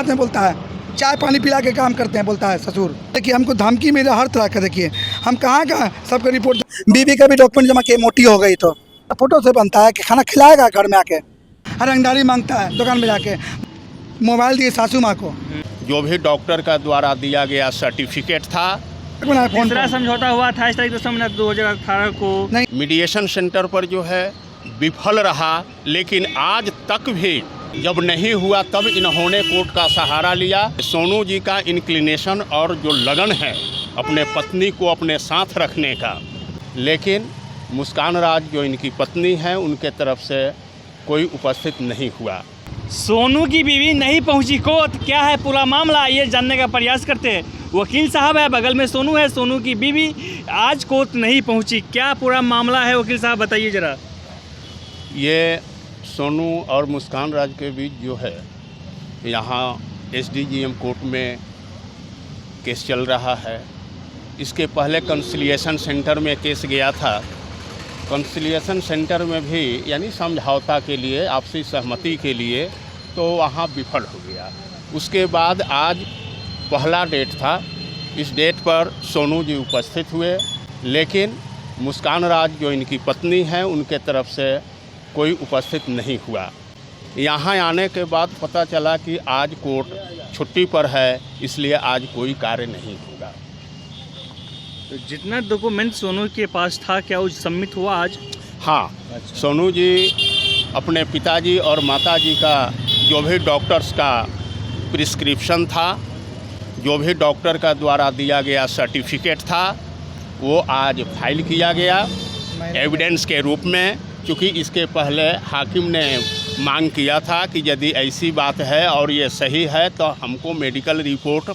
आते हैं बोलता है, चाय पानी पिला के काम करते हैं बोलता है ससुर। देखिए हमको धमकी मिले हर तरह का, देखिए हम कहाँ सबका रिपोर्ट, बीवी का भी डॉक्यूमेंट जमा किए, मोटी हो गई तो फोटो से बनता है कि खाना खिलाएगा घर में आके, रंगदारी मांगता है दुकान में जाके, मोबाइल दिए सासू माँ को। जो भी डॉक्टर का द्वारा दिया गया सर्टिफिकेट था, तीसरा समझौता हुआ था 2018 को, मीडिएशन सेंटर पर जो है विफल रहा, लेकिन आज तक भी जब नहीं हुआ तब इन्होंने कोर्ट का सहारा लिया। सोनू जी का इंक्लिनेशन और जो लगन है अपने पत्नी को अपने साथ रखने का, लेकिन मुस्कान राज जो इनकी पत्नी है उनके तरफ से कोई उपस्थित नहीं हुआ। सोनू की बीवी नहीं पहुंची कोर्ट, क्या है पूरा मामला ये जानने का प्रयास करते हैं। वकील साहब है, बगल में सोनू है, सोनू की बीवी आज कोर्ट नहीं पहुंची, क्या पूरा मामला है वकील साहब बताइए ज़रा। ये सोनू और मुस्कान राज के बीच जो है यहाँ SDGM कोर्ट में केस चल रहा है। इसके पहले कंसिलिएशन सेंटर में केस गया था। कंसिलिएशन सेंटर में भी यानी समझौता के लिए, आपसी सहमति के लिए, तो वहाँ विफल हो गया। उसके बाद आज पहला डेट था, इस डेट पर सोनू जी उपस्थित हुए, लेकिन मुस्कान राज जो इनकी पत्नी है उनके तरफ से कोई उपस्थित नहीं हुआ। यहाँ आने के बाद पता चला कि आज कोर्ट छुट्टी पर है, इसलिए आज कोई कार्य नहीं होगा। तो जितना डॉक्यूमेंट सोनू के पास था क्या वो सबमिट हुआ आज? हाँ, सोनू जी अपने पिताजी और माताजी का जो भी डॉक्टर्स का प्रिस्क्रिप्शन था, जो भी डॉक्टर का द्वारा दिया गया सर्टिफिकेट था, वो आज फाइल किया गया एविडेंस के रूप में। क्योंकि इसके पहले हाकिम ने मांग किया था कि यदि ऐसी बात है और ये सही है तो हमको मेडिकल रिपोर्ट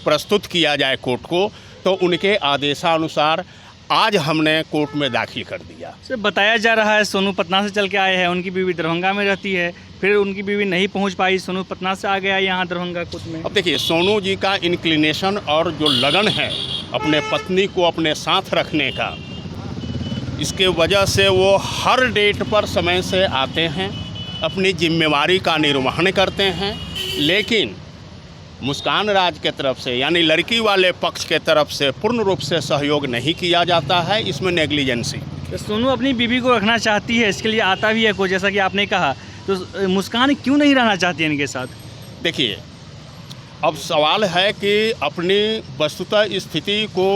प्रस्तुत किया जाए कोर्ट को, तो उनके आदेशानुसार आज हमने कोर्ट में दाखिल कर दिया। सर बताया जा रहा है सोनू पटना से चल के आए हैं, उनकी बीवी दरभंगा में रहती है, फिर उनकी बीवी नहीं पहुंच पाई, सोनू पटना से आ गया यहाँ दरभंगा कोर्ट में। अब देखिए सोनू जी का इंक्लिनेशन और जो लगन है अपने पत्नी को अपने साथ रखने का, इसके वजह से वो हर डेट पर समय से आते हैं, अपनी जिम्मेवारी का निर्वहन करते हैं। लेकिन मुस्कान राज के तरफ से यानी लड़की वाले पक्ष के तरफ से पूर्ण रूप से सहयोग नहीं किया जाता है, इसमें नेग्लिजेंसी। तो सोनू अपनी बीवी को रखना चाहती है, इसके लिए आता भी है कोई, जैसा कि आपने कहा, तो मुस्कान क्यों नहीं रहना चाहती है इनके साथ? देखिए अब सवाल है कि अपनी वस्तुतः स्थिति को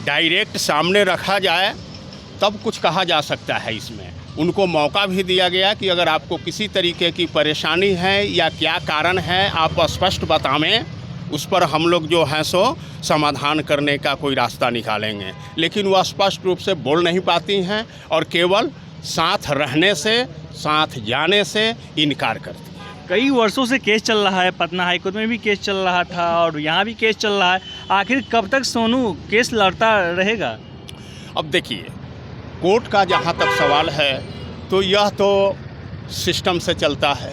डायरेक्ट सामने रखा जाए तब कुछ कहा जा सकता है। इसमें उनको मौका भी दिया गया कि अगर आपको किसी तरीके की परेशानी है या क्या कारण है आप स्पष्ट बतावें, उस पर हम लोग जो हैं सो समाधान करने का कोई रास्ता निकालेंगे। लेकिन वह स्पष्ट रूप से बोल नहीं पाती हैं और केवल साथ रहने से, साथ जाने से इनकार करती हैं। कई वर्षों से केस चल रहा है, पटना हाईकोर्ट में भी केस चल रहा था और यहाँ भी केस चल रहा है, आखिर कब तक सोनू केस लड़ता रहेगा? अब देखिए कोर्ट का जहाँ तक सवाल है तो यह तो सिस्टम से चलता है।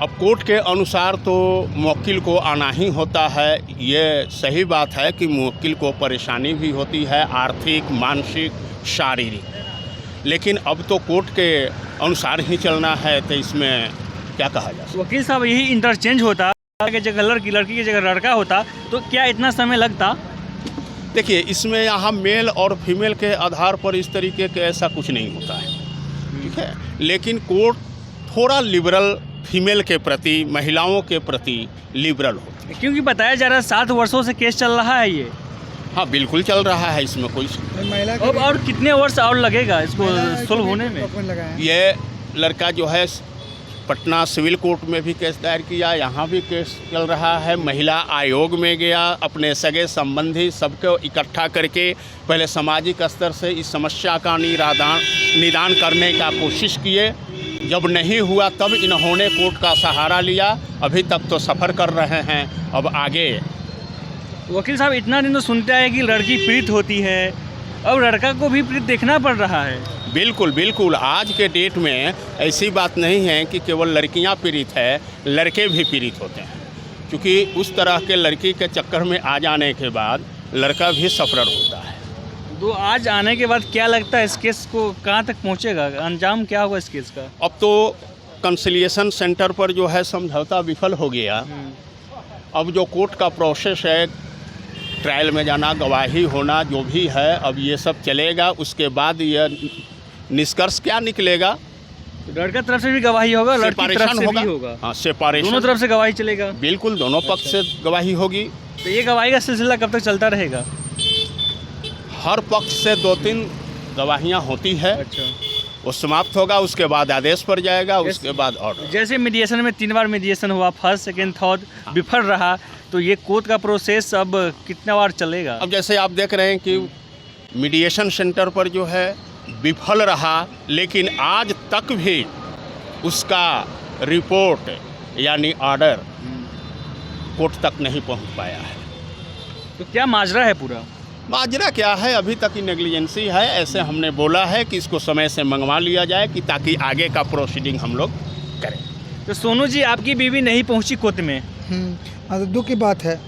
अब कोर्ट के अनुसार तो मुवक्किल को आना ही होता है। ये सही बात है कि मुवक्किल को परेशानी भी होती है, आर्थिक, मानसिक, शारीरिक, लेकिन अब तो कोर्ट के अनुसार ही चलना है, तो इसमें क्या कहा जा सकता है। वकील साहब यही इंटरचेंज होता कि जगह लड़की, लड़की की जगह लड़का होता तो क्या इतना समय लगता? देखिए इसमें यहाँ मेल और फीमेल के आधार पर इस तरीके के ऐसा कुछ नहीं होता है, ठीक है। लेकिन कोर्ट थोड़ा लिबरल फीमेल के प्रति, महिलाओं के प्रति लिबरल होता है। क्योंकि बताया जा रहा है 7 वर्षों से केस चल रहा है ये। हाँ बिल्कुल चल रहा है, इसमें कोई अब और कितने वर्ष और लगेगा इसको सोल्व होने में? ये लड़का जो है पटना सिविल कोर्ट में भी केस दायर किया, यहाँ भी केस चल रहा है, महिला आयोग में गया, अपने सगे संबंधी सबको इकट्ठा करके पहले सामाजिक स्तर से इस समस्या का निदान करने का कोशिश किए। जब नहीं हुआ तब इन्होंने कोर्ट का सहारा लिया। अभी तक तो सफ़र कर रहे हैं, अब आगे। वकील साहब इतना दिन तो सुनते आए कि लड़की पीड़ित होती है, अब लड़का को भी पीड़ित देखना पड़ रहा है। बिल्कुल बिल्कुल, आज के डेट में ऐसी बात नहीं है कि केवल लड़कियां पीड़ित है, लड़के भी पीड़ित होते हैं। क्योंकि उस तरह के लड़की के चक्कर में आ जाने के बाद लड़का भी सफरर होता है। तो आज आने के बाद क्या लगता है इस केस को कहाँ तक पहुँचेगा, अंजाम क्या होगा इस केस का? अब तो कंसिलिएशन सेंटर पर जो है समझौता विफल हो गया। अब जो कोर्ट का प्रोसेस है, ट्रायल में जाना, गवाही होना, जो भी है, अब ये सब चलेगा। उसके बाद यह निष्कर्ष क्या निकलेगा, लड़का तरफ से भी गवाही होगा, लड़की तरफ सेपरेशन से होगा। भी होगा। हाँ, सेपरेशन, दोनों तरफ से गवाही चलेगा। बिल्कुल दोनों पक्ष से गवाही होगी। तो ये गवाही का सिलसिला कब तक चलता रहेगा? हर पक्ष से 2-3 गवाहियाँ होती है, अच्छा, वो समाप्त होगा, उसके बाद आदेश पर जाएगा, उसके बाद ऑर्डर। जैसे मीडिएशन में 3 बार मीडिएशन हुआ, फर्स्ट, सेकंड, थर्ड विफल रहा, तो ये कोर्ट का प्रोसेस अब कितना बार चलेगा? अब जैसे आप देख रहे हैं कि मीडिएशन सेंटर पर जो है विफल रहा, लेकिन आज तक भी उसका रिपोर्ट यानी ऑर्डर कोर्ट तक नहीं पहुंच पाया है। तो क्या माजरा है पूरा? माजरा क्या है, अभी तक ही नेग्लिजेंसी है। ऐसे हमने बोला है कि इसको समय से मंगवा लिया जाए कि ताकि आगे का प्रोसीडिंग हम लोग करें। तो सोनू जी, आपकी बीवी नहीं पहुंची कोर्ट में, मतलब दुख की बात है,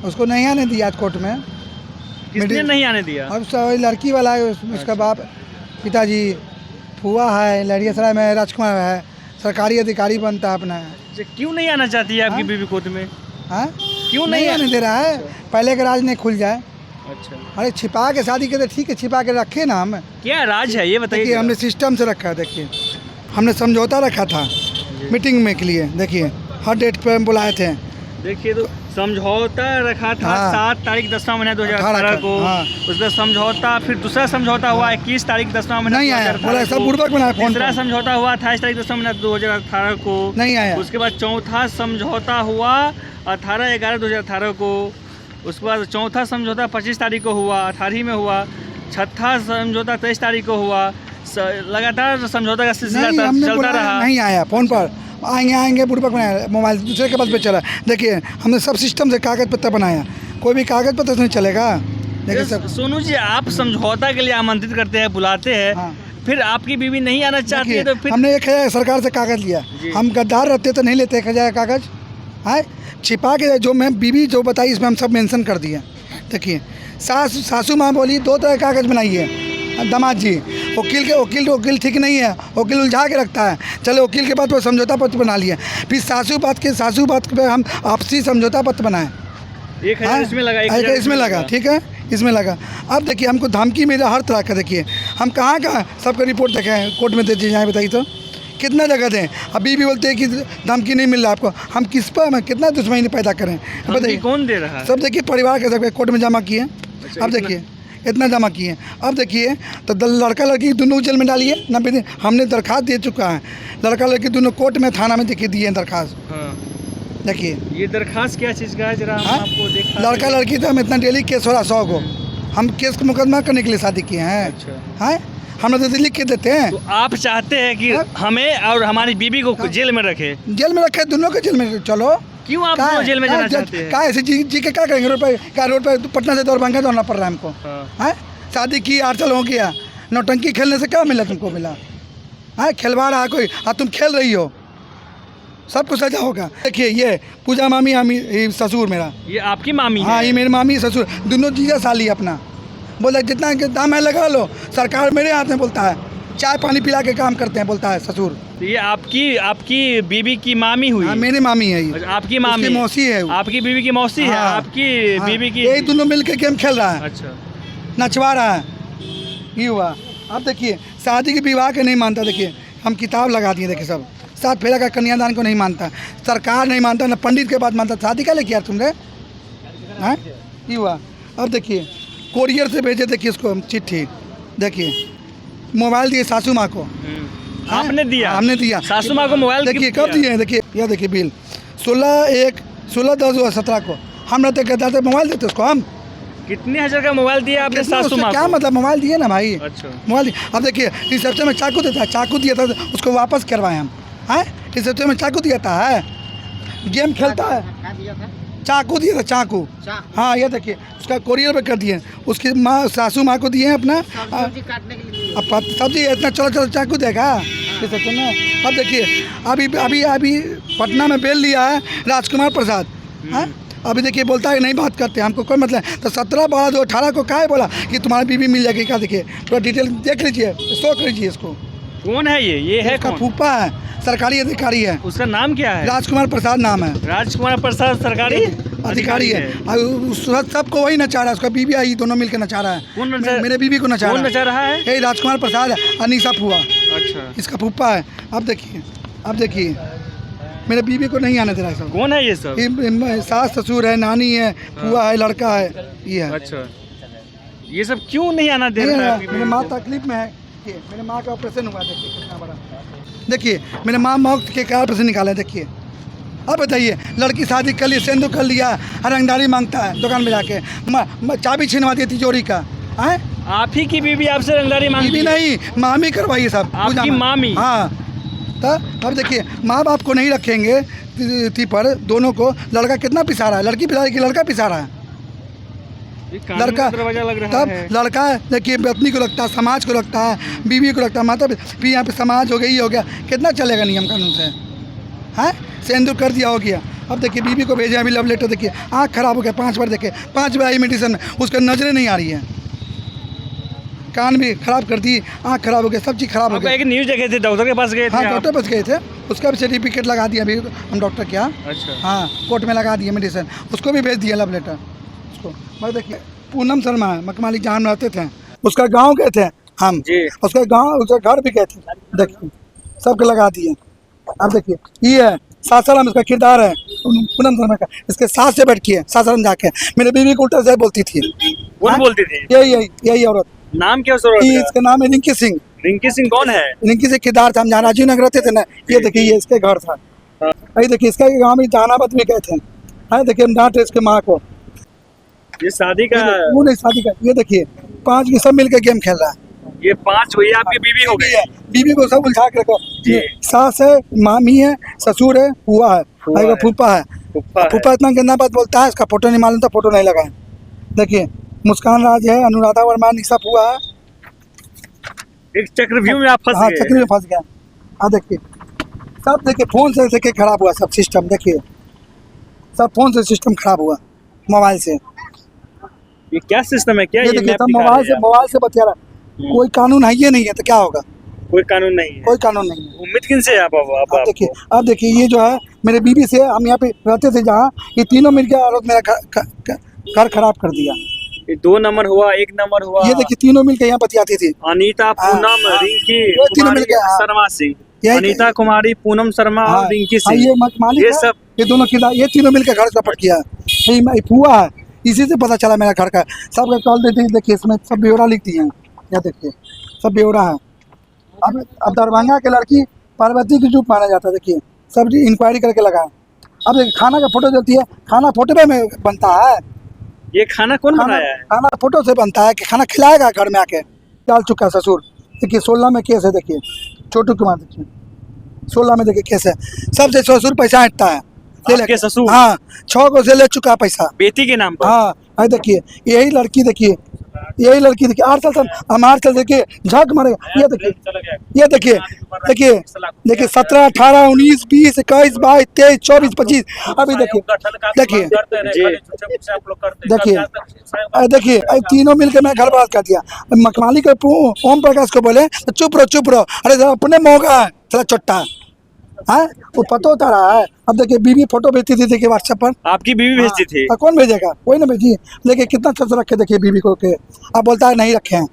उसको नहीं आने दिया आज कोर्ट में। किसने नहीं आने दिया? अब लड़की वाला है, उसका बाप, पिताजी, फुआ है, लड़ियासराय में राजकुमार है, सरकारी अधिकारी बनता है अपना। अच्छा, क्यों नहीं आना चाहती है आपकी बीवी कोर्ट में? हाँ, क्यों नहीं आने दे रहा है, पहले का राज नहीं खुल जाए। अच्छा, अरे छिपा के शादी करते, ठीक है, छिपा के रखे ना हम। क्या राज है ये बताइए? देखिए, हमने सिस्टम से रखा है। देखिए, हमने समझौता रखा था मीटिंग में के लिए। देखिए, हर डेट पे हम बुलाए थे। देखिए, तो समझौता रखा था हाँ। 7 तारीख 10वां महीना 2018 को। हाँ। उसका समझौता, फिर दूसरा समझौता हुआ 21 तारीख 10वां महीना नहीं आया, 2018 बोला सब को। बुड़बक बनाया फोन तीसरा पर। समझौता हुआ 28 तारीख 10वां महीना 2018 को। नहीं आया। उसके बाद चौथा समझौता हुआ 18/11/2018 को। उसके बाद चौथा समझौता 25 तारीख को हुआ, 18 में हुआ। छठा समझौता 23 तारीख को हुआ। लगातार समझौता का सिलसिला नहीं, हमने चलता बोला रहा। नहीं आया, फोन पर आएंगे बुड़बक बनाया, मोबाइल दूसरे के पास पे चला। देखिए, हमने सब सिस्टम से कागज पत्तर बनाया, कोई भी कागज पत्तर से नहीं चलेगा। देखिए सब। सोनू जी, आप समझौता के लिए आमंत्रित करते हैं, बुलाते हैं, हाँ। फिर आपकी बीवी नहीं आना चाहती है, देखिए, तो फिर हमने 1000 सरकार से कागज लिया। हम गद्दार रहते तो नहीं लेते 1000 कागज। है छिपा के जो मैं बीवी जो बताई, इसमें हम सब मेंशन कर दिए। देखिए, सासू माँ बोली 2 तरह कागज बनाइए। दामाद जी, वकील ठीक नहीं है, वकील उलझा के रखता है। चलो, वकील के बाद वो समझौता पत्र बना लिए। फिर सासू बात पे हम आपसी समझौता पत्र बनाए। 1000 इसमें लगा, 1000 इसमें लगा, ठीक है, इसमें लगा। अब देखिए, हमको धमकी मेरा हर तरह का। देखिए, हम कहाँ सबका रिपोर्ट देखें, कोर्ट में दे दीजिए, बताइए तो कितना जगह दें। अभी भी बोलते हैं कि धमकी नहीं मिल रहा आपको। हम किस पर कितना दुश्मनी पैदा करें, बताइए। कौन दे रहा है? सब देखिए, परिवार के सब कोर्ट में जमा किए। अब देखिए, इतना जमा किए। अब देखिए, तो लड़का लड़की दोनों जेल में डालिए। 90 दिन हमने दरखास्त दे चुका है। लड़का लड़की दोनों कोर्ट में, थाना में देखिए दिए हैं दरखास्त। देखिए, ये दरखास्त क्या चीज़ का है, जरा हम आपको देखा। लड़का लड़की तो हम इतना डेली केस हो रहा 100 को। हम केस का मुकदमा करने के लिए शादी किए हैं। अच्छा, हैं, हम तो लिख के देते हैं। तो आप चाहते हैं कि हमें और हमारी बीवी को जेल में रखे? जेल में रखे, दोनों को जेल में। चलो, क्यों आप दोनों जेल में जाना चाहते हैं? क्या ऐसे जी के क्या करेंगे? रोड पे पटना से दौड़भांगा दौड़ना पड़ रहा है हमको। हैं, शादी की 8 साल हो गया, नौटंकी खेलने से क्या मिला तुमको? मिला है खिलवाड़ रहा कोई, और तुम खेल रही हो, सबको सजा होगा। देखिए, ये पूजा मामी, ससुर मेरा, ये आपकी मामी है? हाँ, ये मेरी मामी ससुर, दोनों जीजा साली अपना। बोला जितना दाम है लगा लो, सरकार मेरे हाथ में, बोलता है। चाय पानी पिला के काम करते हैं, बोलता है ससुर। तो ये आपकी बीवी की मामी हुई? हाँ, मेरी मामी है ये। अच्छा, आपकी मामी, उसकी मौसी है वो। आपकी बीवी की मौसी है? हाँ, आपकी बीवी की? यही दोनों मिल के गेम खेल रहा है। अच्छा, नचवा रहा है, ये हुआ। अब देखिए, शादी के विवाह के नहीं मानता। देखिए, हम किताब लगा दिए। देखिए, सब 7 फेरा का कन्यादान को नहीं मानता, सरकार नहीं मानता, ना पंडित के बाद मानता। शादी का लेके यार तुमने, हैं, ये हुआ। अब देखिए, कोरियर से भेजे, देखिए इसको हम चिट्ठी। देखिए, मोबाइल दिए सासू माँ को। आपने दिया? हमने दिया। सासू माँ को मोबाइल देखिए कब दिए हैं। देखिए, यह देखिए बिल 16/10/2017 को। हम रहते गद्दार से मोबाइल देते उसको हम। कितने हजार का मोबाइल दिया आपने सासू माँ को? क्या मतलब, मोबाइल दिए ना भाई। अच्छा, मोबाइल। अब देखिए, रिसेप्शन में चाकू देता है, चाकू दिया था, उसको वापस करवाए हम। हैं, रिसेप्शन में चाकू दिया था, है गेम खेलता है, चाकू दिया था, चाकू। हाँ, ये देखिए, उसका कोरियर पे कर दिए। उसकी माँ, सासू माँ को दिए हैं अपना। अब सब्जी इतना, चलो चाकू देगा रिसेप्शन में। अब देखिए, अभी पटना में बेल लिया है राजकुमार प्रसाद। हाँ, अभी देखिए, बोलता है नहीं बात करते, हमको कोई मतलब। तो 17/12/2018 को क्या है बोला कि तुम्हारी बीवी मिल जाएगी। क्या देखिए, थोड़ा डिटेल देख लीजिए, शो कर लीजिए इसको। कौन है ये है इसका कौन? फूफा है, सरकारी अधिकारी है। उसका नाम क्या है? राजकुमार प्रसाद नाम है, राजकुमार प्रसाद सरकारी अधिकारी है। और सबको वही नचा रहा है, उसका बीबी आई दोनों मिलकर नचा रहा है। कौन नचा- मेरे बीबी को नचा कौन रहा है। नचा रहा है? यही राजकुमार प्रसाद है, अनीसा फुआ अच्छा, इसका फूफा है। अब देखिए मेरे बीबी को नहीं आने दे रहा है सब। कौन है ये सब? सास ससुर है, नानी है, फुआ है, लड़का है, ये है। अच्छा, ये सब क्यों नहीं आना दे नहीं रहा है, है? मेरे माँ तकलीफ में है। देखिए मेरे माँ का ऑपरेशन हुआ, देखिए कितना बड़ा। देखिए मेरे माँ मौत के कार पर से निकाला है, देखिए। अब बताइए, लड़की शादी कर ली, सेंधु कर लिया, रंगदारी मांगता है दुकान में जाके, चाबी छीनवा दी तिजोरी का है। आप ही की बीबी आपसे रंगदारी मांगती बीबी है? नहीं, मामी करवाइए सब। आपकी पूजा में। मामी? हाँ, तो अब देखिए माँ बाप को नहीं रखेंगे थी पर दोनों को। लड़का कितना पिसा रहा है, लड़की पिसा रही कि लड़का पिसा रहा है? ये कानून लड़का का दरवाजा लग रहा तब है। लड़का देखिए पत्नी को लगता है, समाज को लगता है, बीवी को लगता है, मतलब फिर यहाँ पे समाज हो गया, ये हो गया, कितना चलेगा नियम कानून से? हैं, सेंधु कर दिया हो गया। अब देखिए बीवी को भेजे अभी लव लेटर, देखिए आँख खराब हो गया, 5 बार देखे, 5 बार आई मेडिसिन में, उसका नजरें नहीं आ रही है, कान भी खराब कर दी, आँख खराब हो गया, सब चीज़ खराब हो आप गया। एक न्यूज देखे थे, डॉक्टर के पास गए थे हाँ आप? डॉक्टर पास गए थे, उसका भी सर्टिफिकेट लगा दिया अभी हम डॉक्टर के यहाँ। अच्छा, हाँ कोर्ट में लगा दिया मेडिसिन, उसको भी भेज दिया लव लेटर उसको। मैं देखिए पूनम शर्मा है, मकमाली जहाँ हम रहते थे, उसका गांव गए थे हम, जी। उसका गांव, उसका घर भी गए थे, देखिए सबके लगा दिए। अब देखिए ये है सासाराम, इसका किरदार है पूनम शर्मा का, इसके सास से बैठ की है सासाराम जाके, मेरे बीवी को उल्टा से बोलती थी। कौन हाँ? बोलती थी? यही औरत, नाम क्या उस औरत इसका नाम है रिंकी सिंह। का? रिंकी सिंह कौन है? रिंकी से किरदार था, हम जहाँ राजीव नगर रहते थे ना, ये देखिए ये इसके घर था। ये देखिए इसका गाँव में जहानाबाद में गए थे, हाँ देखिए हम डांटे इसके माँ को। ये शादी का? वो नहीं शादी का, ये देखिए 5 की सब मिलकर गेम खेल रहा है। ये 5 हुई, आपकी बीवी हो गई? बीवी को सब उलझा के रखो। जी। सास है, मामी है, ससुर है, फुआ है, फुआ और है। फूफा है। फूफा है। फूफा इतना गंदा बात बोलता है, इसका फोटो नहीं मालूम था, फोटो नहीं लगाए। देखिए मुस्कान राज है, अनुराधा वर्मा, निशा फुआ है। एक चक्रव्यूह में आप फंस हाँ गए। चक्री में फंस गया। हाँ देखिए सब, देखिए फोन से देखिए खराब हुआ सब सिस्टम, देखिए सब फोन से सिस्टम खराब हुआ, मोबाइल से। ये क्या सिस्टम है? क्या ये ये देखिए मैप सब दिखा रहे हैं आप? मोबाइल से बतिया रहा है। कोई कानून है ये नहीं है तो क्या होगा? कोई कानून नहीं है। कोई कानून नहीं है। उम्मीद किन से है आप? अब देखिए ये जो है मेरे बीवी से, हम यहाँ पे रहते थे जहाँ, ये तीनों मिलकर औरत मेरा घर खराब कर दिया। ये 2 नंबर हुआ, 1 नंबर हुआ। ये देखिए तीनों मिलकर यहाँ बतियाती थी। अनीता, पूनम, हाँ, रिंकी ये तीनों कुमारी मिलके, हाँ। शर्मा सिंह, यही- अनीता कुमारी, पूनम शर्मा हाँ, और रिंकी हाँ, सिंह। ये मालिक ये है, सब ये दोनों किरदार, ये तीनों मिलकर घर चौपट किया है। ये फुआ है, इसी से पता चला मेरा घर का। सबका कॉल देते देखिए, इसमें सब ब्यौरा लिख दिए हैं, या देखिए सब ब्यौरा है। अब दरभंगा के लड़की पार्वती की रूप माना जाता है, देखिए सब इंक्वायरी करके लगाए। अब देखिए खाना का फोटो देती है, खाना फोटो में बनता है। ये खाना कौन बनाया है? खाना फोटो से बनता है कि खाना खिलाएगा घर में आके, डाल चुका है ससुर। देखिए 16 में केस है, देखिए छोटू कुमार, देखिए 16 में देखिए केस है। सबसे ससुर पैसा हटता है, आपके ससुर? हाँ 6 को से ले चुका है पैसा। बेटी के नाम पर? हाँ अरे देखिए यही लड़की, देखिए यही लड़की, देखिए 8 साल से हम 8 साल देखिए झक मारेगा। ये देखिए, ये देखिए, देखिए देखिए 17, 18, 19, 20, 21, 22, 23, 24, 25। अभी देखिए देखिए देखिए देखिए तीनों मिलकर मैं घर बर्बाद कर दिया। मखमाली को ओम प्रकाश को बोले तो चुप रहो। अरे जरा अपने मौका है, थोड़ा चोट्टा है, वो पता होता रहा है। अब देखिए बीवी फोटो भेजती थी, देखिए व्हाट्सएप पर। आपकी बीवी भेजती थी? हाँ, कौन भेजेगा, कोई ना भेजिए। देखिए कितना अच्छा से रखे, देखिए बीवी को के, अब बोलता है नहीं रखे हैं।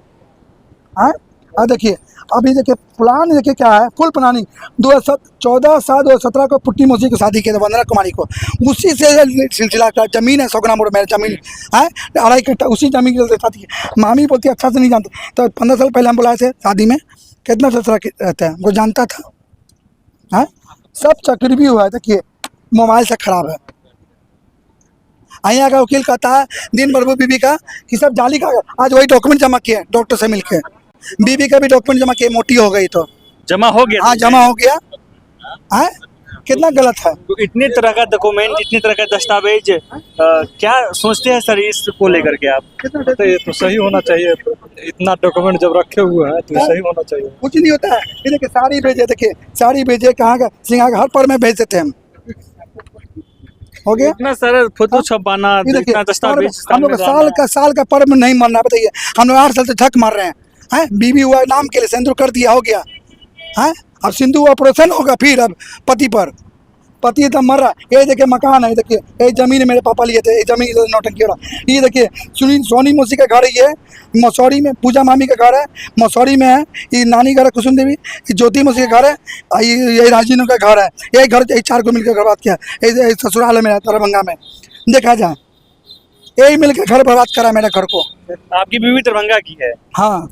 हाँ अब देखिए, अभी देखिए प्लान देखिए क्या है, फुल प्लानिंग। 2014-7-2017 को पुट्टी मौसी की शादी की थी, वंदना कुमारी को। उसी से सिलसिला का जमीन है, 100 ग्राम मेरा जमीन है, 2.5 कट्ठा, उसी जमीन की शादी की। मामी बोलती है अच्छा से नहीं जानते, तो 15 साल पहले हम बुलाए थे शादी में, कितना ससुरा रहता है वो जानता था। हाँ सब चक्रवी हुआ है, देखिए मोबाइल से खराब है। यहाँ का वकील कहता है दिन भर वो बीबी का कि सब जाली का, आज वही डॉक्यूमेंट जमा किए डॉक्टर से मिलके, बीबी का भी डॉक्यूमेंट जमा किए, मोटी हो गई तो जमा हो गया? हाँ जमा हो गया। हाँ कितना गलत है। तो इतने तरह का डॉक्यूमेंट, इतने तरह का दस्तावेज, क्या सोचते हैं सर इसको लेकर के आप? तो ये तो सही होना चाहिए, इतना डॉक्यूमेंट जब रखे हुए हैं तो ये सही होना चाहिए। कुछ नहीं होता है। ये देखिए साड़ी भेजे, देखिए साड़ी भेजे, कहाँ का सिंगार हर पर में भेज देते हैं हम। हो गया इतना सारा फोटो छपाना, ये देखिए इतना दस्तावेज हम लोग साल का पर्व नहीं मरना, बताइए हम लोग 8 साल से झक मार रहे हैं। हैं बीबी हुआ नाम के लिए, सिंदूर कर दिया, हो गया। हैं अब सिंधु ऑपरेशन होगा फिर अब पति तो मर रहा। ये देखिए मकान है, देखिए ये ज़मीन मेरे पापा लिए थे, ये ज़मीन इधर नौटंकी हो रहा। ये देखिए सोनी मौसी का घर है, ये मसौरी में पूजा मामी का घर है, मसौरी में है। ये नानी घर है कुसुम देवी, ये ज्योति मौसी का घर है, ये राजीनो का घर है। यही घर यही 4 को मिलकर घर बर्बाद किया। ये ससुराल है मेरा दरभंगा में, देखा जाए यही मिलकर घर बर्बाद करा मेरे घर को। आपकी बीवी दरभंगा की है। हाँ,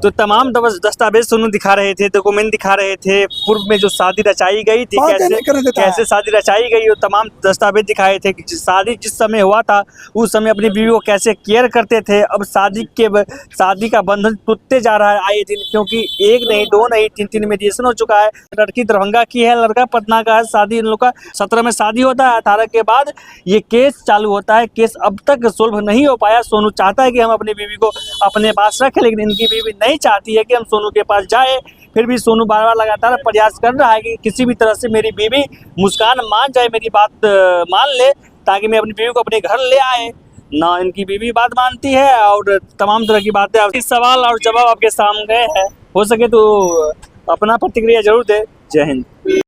तो तमाम दस्तावेज सोनू दिखा रहे थे, डॉक्यूमेंट दिखा रहे थे, पूर्व में जो शादी रचाई गई थी, बात नहीं करने देता है। कैसे शादी रचाई गई, वो तमाम दस्तावेज दिखाए थे कि शादी जिस समय हुआ था उस समय अपनी बीवी को कैसे केयर करते थे। अब शादी का बंधन टूटते जा रहा है आए दिन, क्योंकि 1 नहीं 2 नहीं 3 मेडिएशन हो चुका है। लड़की दरभंगा की है, लड़का पटना का है। शादी इन लोग का 17 में शादी होता है, 18 के बाद ये केस चालू होता है। केस अब तक सोल्व नहीं हो पाया। सोनू चाहता है कि हम अपनी बीवी को अपने पास रखें, लेकिन इनकी बीवी नहीं चाहती है कि हम सोनू के पास जाए। फिर भी सोनू बार बार लगातार प्रयास कर रहा है कि किसी भी तरह से मेरी बीवी मुस्कान मान जाए, मेरी बात मान ले, ताकि मैं अपनी बीवी को अपने घर ले आए। ना इनकी बीवी बात मानती है और तमाम तरह की बातें। इस सवाल और जवाब आपके सामने है, हो सके तो अपना प्रतिक्रिया जरूर दे। जय हिंद।